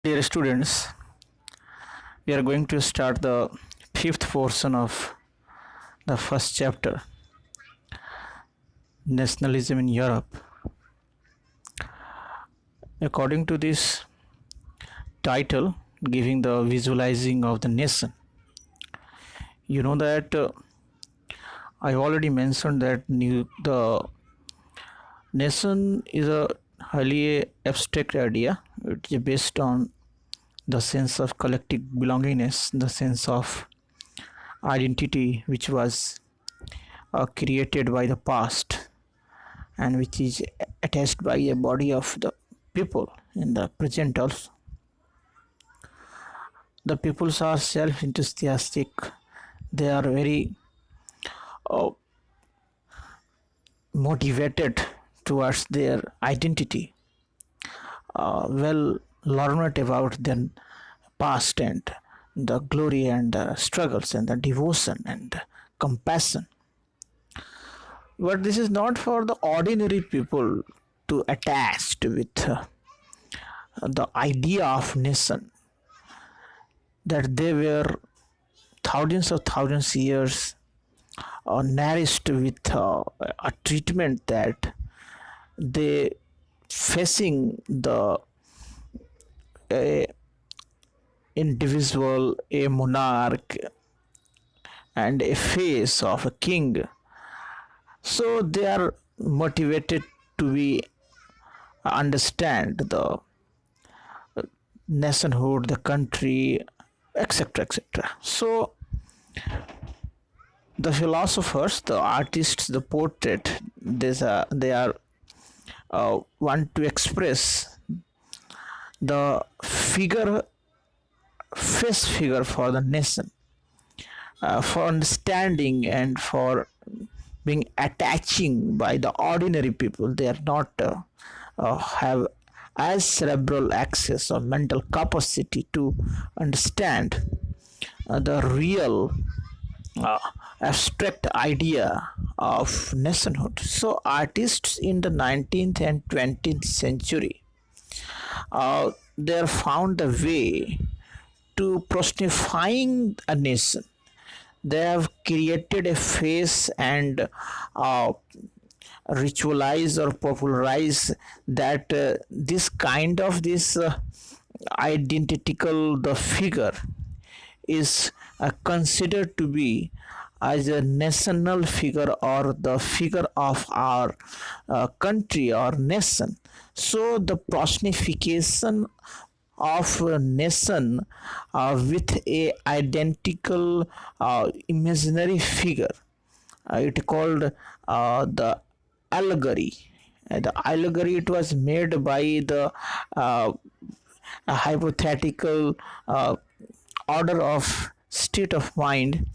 Dear students, we are going to start the fifth portion of the first chapter, Nationalism in Europe. According to this title, giving the visualizing of the nation, you know that I already mentioned that the nation is a highly abstract idea. It is based on the sense of collective belongingness, the sense of identity which was created by the past and which is attached by a body of the people in the present also. The peoples are self-enthusiastic. They are very uh, motivated towards their identity, well learned about their past and the glory and the struggles and the devotion and compassion. But this is not for the ordinary people to attach with the idea of nation, that they were thousands years nourished with a treatment that they facing the a individual, a monarch, and a face of a king. So they are motivated to be understand the nationhood, the country, etc., etc. So the philosophers, the artists, the portrait, they are want to express the figure, face figure for the nation, for understanding and for being attaching by the ordinary people. They are not have as cerebral access or mental capacity to understand the real uh, abstract idea of nationhood. So artists in the 19th and 20th century, they found a way to personifying a nation. They have created a face and ritualize or popularize that this kind of this identical the figure is considered to be as a national figure or the figure of our country or nation. So the personification of a nation with a identical imaginary figure, it called the allegory. The allegory, it was made by the uh, hypothetical order of state of mind,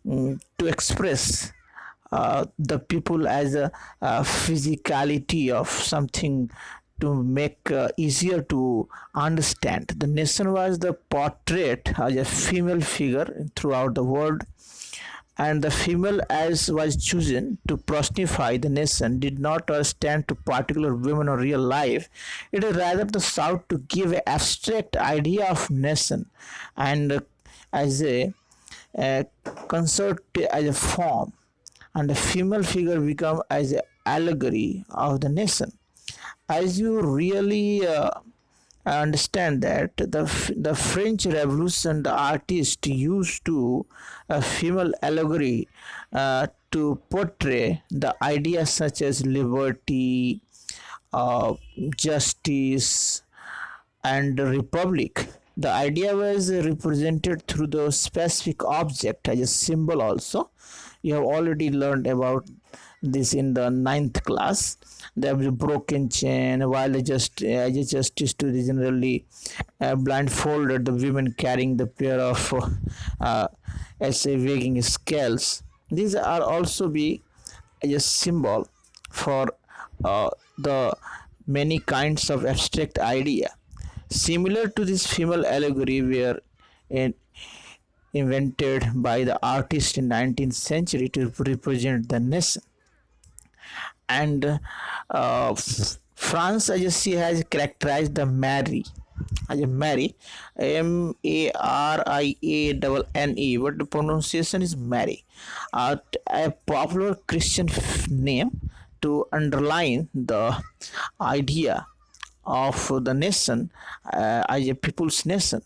to express the people as a physicality of something to make easier to understand. The nation was the portrait as a female figure throughout the world, and the female as was chosen to personify the nation did not stand to particular women or real life. It is rather the sought to give an abstract idea of nation, and as a concert as a form, and the female figure become as an allegory of the nation. As you really understand that the French Revolution, the artist used to a female allegory to portray the ideas such as liberty, uh, justice, and republic. The idea was represented through the specific object as a symbol also. You have already learned about this in the ninth class. There was a broken chain, while as a justice to the generally blindfolded the women carrying the pair of as a weighing scales. These are also be a symbol for the many kinds of abstract idea. Similar to this female allegory were in, invented by the artist in 19th century to represent the nation. And France, as you see, has characterized the Mary. as a Mary, Marianne, but the pronunciation is Mary. A popular Christian name to underline the idea of the nation as a people's nation,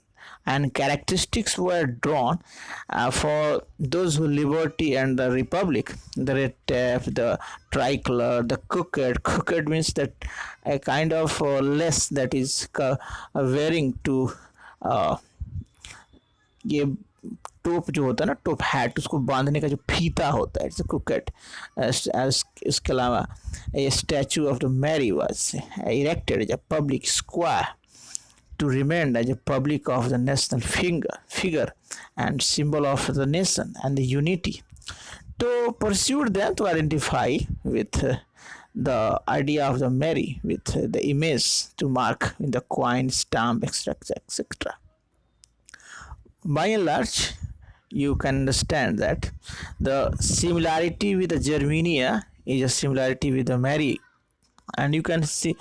and characteristics were drawn for those who liberty and the republic, the red tape, the tricolor, the cooked means that a kind of less that is wearing to uh, ये टोप जो होता है ना, टोप hat, उसको बांधने का जो फीता होता है, इट्स कुकेट. इसके अलावा a statue of the Mary was erected as a public square to remain as a public of the national figure and symbol of the nation and the unity. To pursue them to identify with the idea of the Mary with the image to mark in the coin, stamp, etc. By and large, you can understand that the similarity with the Germania is a similarity with the Mary, and you can see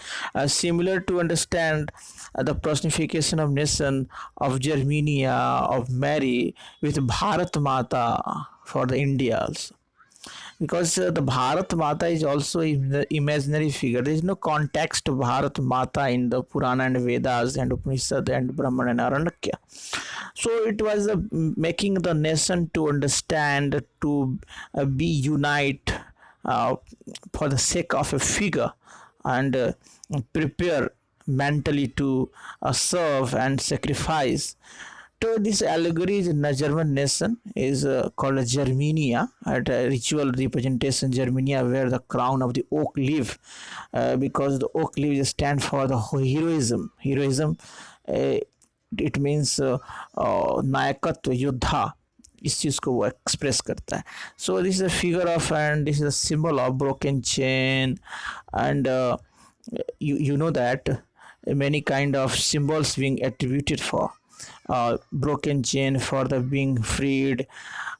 similar to understand the personification of nation of Germania of Mary with Bharat Mata for the India also, because the Bharat Mata is also the imaginary figure. There is no context to Bharat Mata in the Purana and Vedas and Upanishad and Brahman and Aranyaka. So it was making the nation to understand, to be unite uh, for the sake of a figure, and prepare mentally to serve and sacrifice. So this allegory is in a German nation is called Germania, at a ritual representation Germania where the crown of the oak leaf, because the oak leaf stand for the heroism. uh, it means नायकत्व, योद्धा, इस चीज को वो express करता है. So this is a figure of, and this is a symbol of broken chain, and you know that many kind of symbols being attributed for broken chain for the being freed,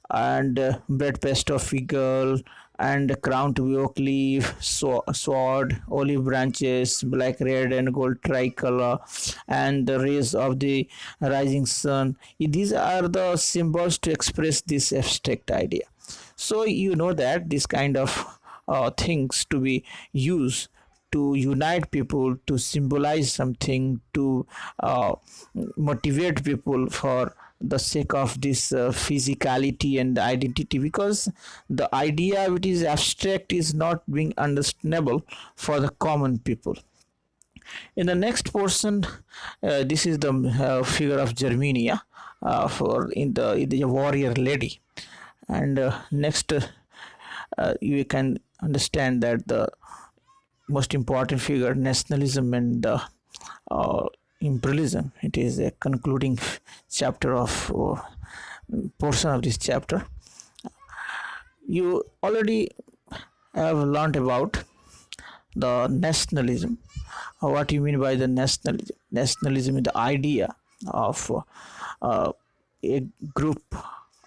and bread paste of eagle, and crown to be oak leaf, sword, olive branches, black, red, and gold tricolor, and the rays of the rising sun. These are the symbols to express this abstract idea. So you know that this kind of things to be used to unite people, to symbolize something, to motivate people for the sake of this physicality and identity, because the idea which is abstract is not being understandable for the common people. In the next portion, this is the figure of Germania for in the warrior lady, and next you can understand that the most important figure nationalism and imperialism. It is a concluding chapter of portion of this chapter. You already have learned about the nationalism. What you mean by the nationalism? Nationalism is the idea of a group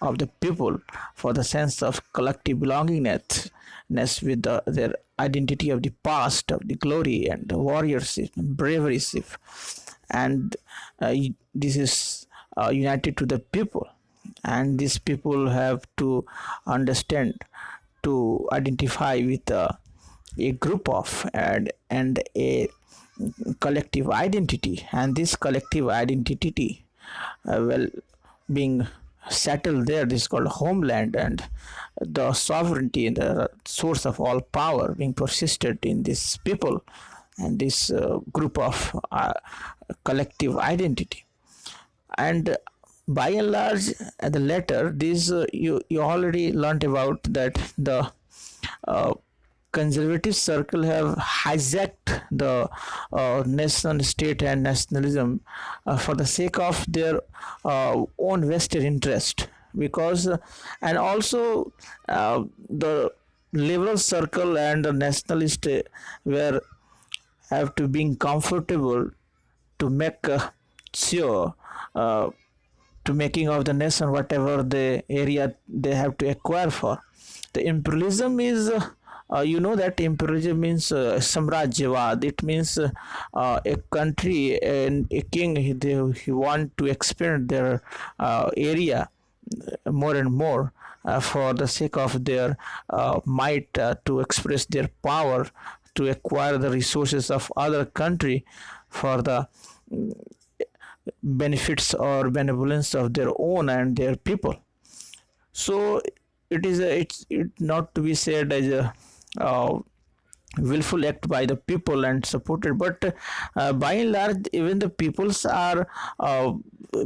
of the people for the sense of collective belongingness with their identity of the past, of the glory and the warriorship and bravery, and this is united to the people, and these people have to understand, to identify with a group of, and a collective identity, and this collective identity well being settled there, this is called homeland, and the sovereignty and the source of all power being persisted in this people and this group of collective identity. And by and large, at the latter, this you already learnt about that the uh, conservative circle have hijacked the nation state and nationalism for the sake of their own vested interest, because and also the liberal circle and the nationalist were have to being comfortable to make sure to making of the nation whatever the area they have to acquire for. The imperialism is you know that imperialism means samrajyavad. It means a country and a king, he want to expand their area more and more for the sake of their might, to express their power, to acquire the resources of other country for the benefits or benevolence of their own and their people. So it's not to be said as a uh, willful act by the people and supported, but by and large even the peoples are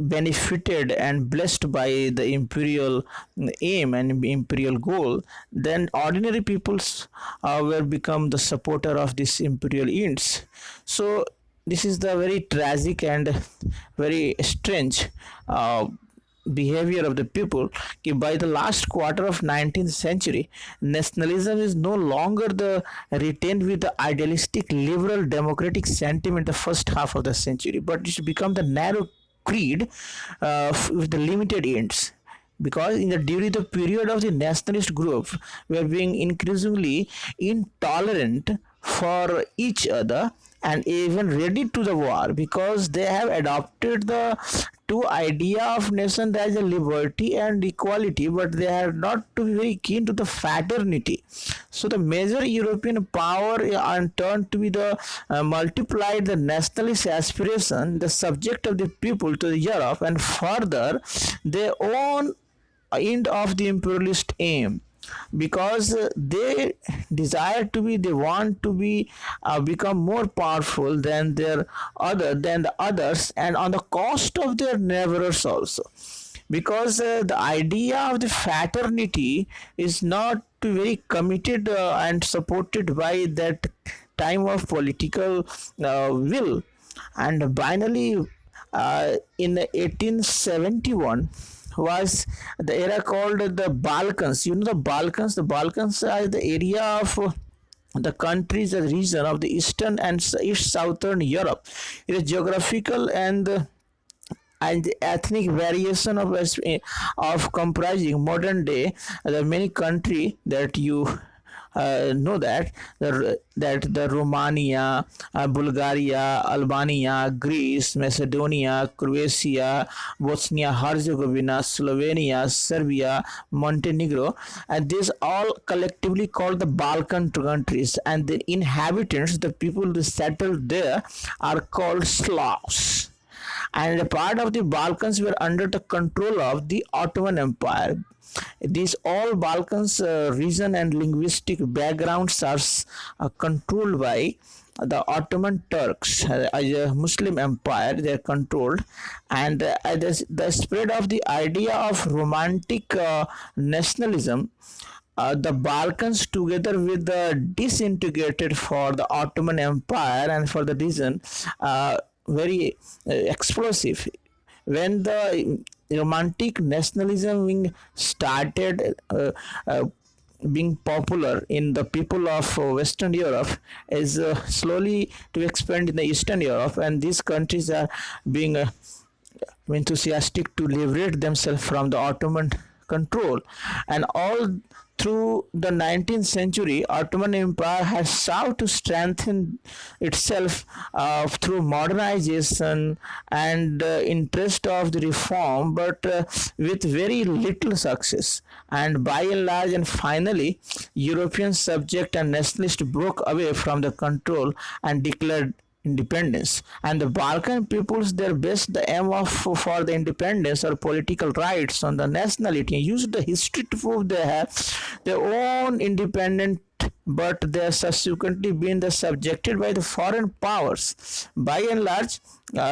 benefited and blessed by the imperial aim and imperial goal. Then ordinary peoples will become the supporter of this imperial ends. So this is the very tragic and very strange behavior of the people. By the last quarter of 19th century, nationalism is no longer the retained with the idealistic liberal democratic sentiment the first half of the century, but it's become the narrow creed with the limited ends. Because in the during the period of the nationalist group were being increasingly intolerant for each other and even ready to the war, because they have adopted the two idea of nation as a liberty and equality, but they are not to be very keen to the fraternity. So the major European power turned to be the multiplied the nationalist aspiration, the subject of the people to the Europe, and further their own end of the imperialist aim, because they desire to be, they want to be become more powerful than the others, and on the cost of their neighbors also. Because the idea of the fraternity is not very committed and supported by that time of political will. And finally, in 1871 was the era called the Balkans. You know the Balkans. The Balkans are the area of the countries, the region of the eastern and east southern Europe. It is geographical and the ethnic variation of comprising modern day the many country that you know that the Romania, Bulgaria, Albania, Greece, Macedonia, Croatia, Bosnia Herzegovina, Slovenia, Serbia, Montenegro, and these all collectively called the Balkan countries, and the inhabitants, the people who settled there, are called Slavs. And a part of the Balkans were under the control of the Ottoman Empire. These all Balkans region and linguistic backgrounds are controlled by the Ottoman Turks as a Muslim empire. They are controlled, and the spread of the idea of romantic nationalism, the Balkans together with the disintegrated for the Ottoman Empire and for the region very explosive. When the romantic nationalism being started being popular in the people of Western Europe, is slowly to expand in the Eastern Europe, and these countries are being enthusiastic to liberate themselves from the Ottoman control. And all through the 19th century, Ottoman Empire has sought to strengthen itself through modernization and interest of the reform, but with very little success. And by and large, and finally, European subject and nationalists broke away from the control and declared independence. And the Balkan peoples, their best the aim of for the independence or political rights on the nationality, used the history to prove they have their own independent, but they are subsequently been the subjected by the foreign powers. By and large,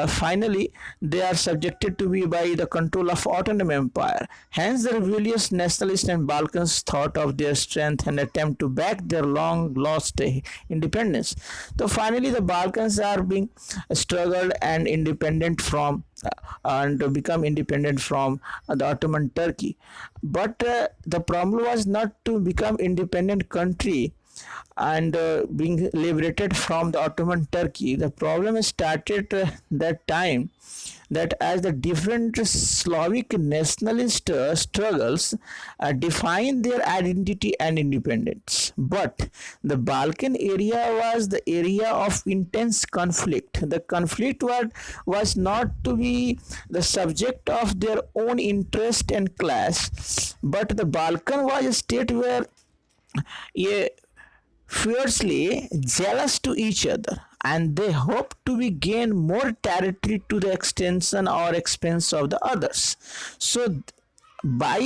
finally, they are subjected to be by the control of Ottoman Empire. Hence, the rebellious nationalists and Balkans thought of their strength and attempt to back their long lost independence. So finally, the Balkans are being struggled and independent from and become independent from the Ottoman Turkey. But the problem was not to become independent country and being liberated from the Ottoman Turkey. The problem started that time, that as the different Slavic nationalist struggles define their identity and independence. But the Balkan area was the area of intense conflict. The conflict was not to be the subject of their own interest and class, but the Balkan was a state where a fiercely jealous to each other, and they hope to be gain more territory to the extension or expense of the others. So by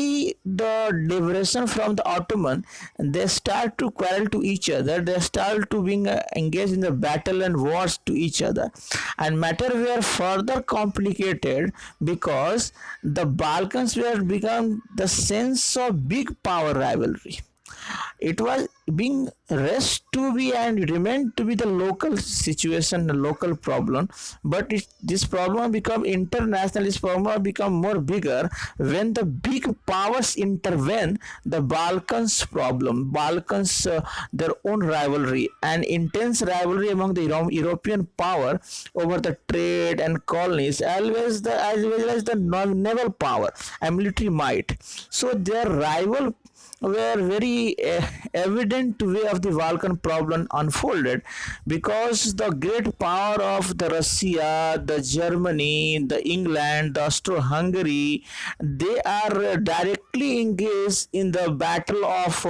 the liberation from the Ottoman, they start to quarrel to each other, they start to being engaged in the battle and wars to each other, and matter were further complicated because the Balkans were become the sense of big power rivalry. It was being rest to be and remain to be the local situation, the local problem, but this problem become international, this problem become more bigger when the big powers intervene. The Balkans problem, Balkans their own rivalry and intense rivalry among the European power over the trade and colonies, always the as well as the naval power and military might. So their rival were very evident way of the Balkan problem unfolded, because the great power of the Russia, the Germany, the England, the Austro-Hungary, they are directly engaged in the battle of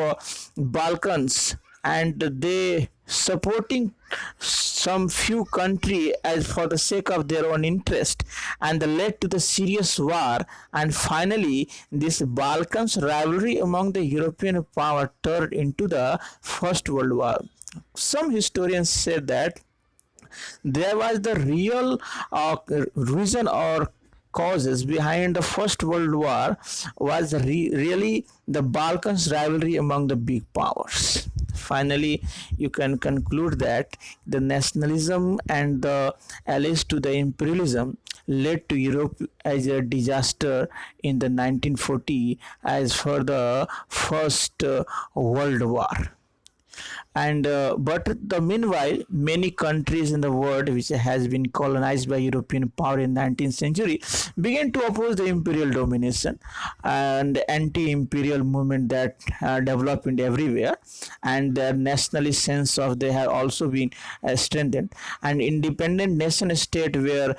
Balkans, and they supporting some few country as for the sake of their own interest, and they led to the serious war. And finally this Balkans rivalry among the European power turned into the First World War. Some historians said that there was the real reason or causes behind the First World War was really the Balkans rivalry among the big powers. Finally, you can conclude that the nationalism and the allies to the imperialism led to Europe as a disaster in the 1940 as for the First World War. And but the meanwhile many countries in the world which has been colonized by European power in 19th century began to oppose the imperial domination, and anti-imperial movement that developed in everywhere, and their nationalist sense of they have also been strengthened, and independent nation state were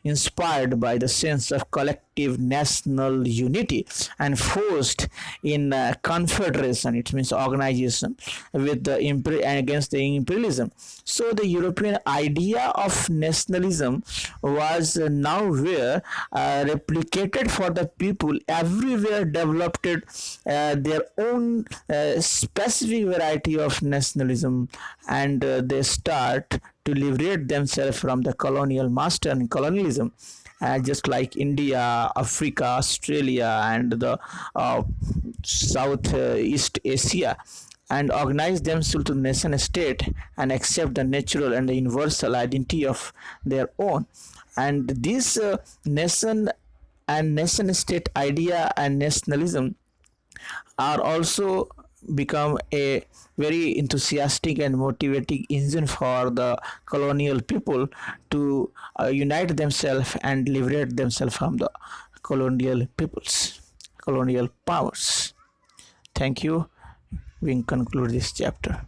inspired by the sense of collective national unity and forced in confederation, it means organization with the against the imperialism. So the European idea of nationalism was now where replicated for the people everywhere, developed their own specific variety of nationalism, and they start to liberate themselves from the colonial master and colonialism, just like India, Africa, Australia, and the South East Asia, and organize themselves to nation state and accept the natural and the universal identity of their own. And this nation and nation state idea and nationalism are also become a very enthusiastic and motivating engine for the colonial people to unite themselves and liberate themselves from the colonial peoples, colonial powers. Thank you. We conclude this chapter.